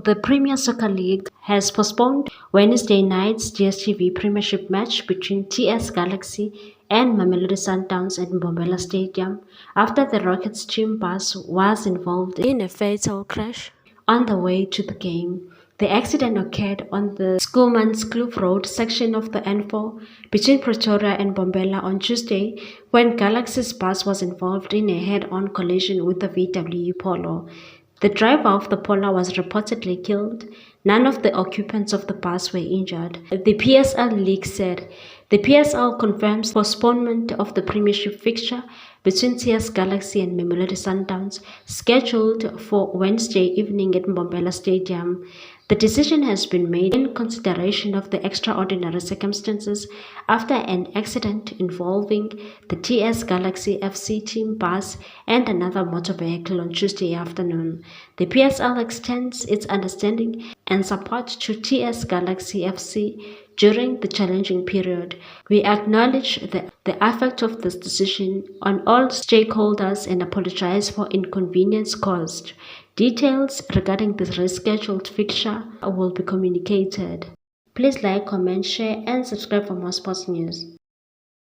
The Premier Soccer League has postponed Wednesday night's DStv Premiership match between TS Galaxy and Mamelodi Sundowns at Mbombela Stadium after the Rockets team bus was involved in a fatal crash on the way to the game. The accident occurred on the Schoolman's Kloof Road section of the N4 between Pretoria and Mbombela on Tuesday when Galaxy's bus was involved in a head-on collision with the VW Polo. The driver of the Polo was reportedly killed. None of the occupants of the bus were injured, the PSL League said. The PSL confirms postponement of the Premiership fixture between TS Galaxy and Mamelodi Sundowns, scheduled for Wednesday evening at Mbombela Stadium. The decision has been made in consideration of the extraordinary circumstances after an accident involving the TS Galaxy FC team bus and another motor vehicle on Tuesday afternoon. The PSL extends its understanding and support to TS Galaxy FC during the challenging period. We acknowledge the effect of this decision on all stakeholders and apologize for inconvenience caused. Details regarding this rescheduled fixture will be communicated. Please like, comment, share, and subscribe for more sports news.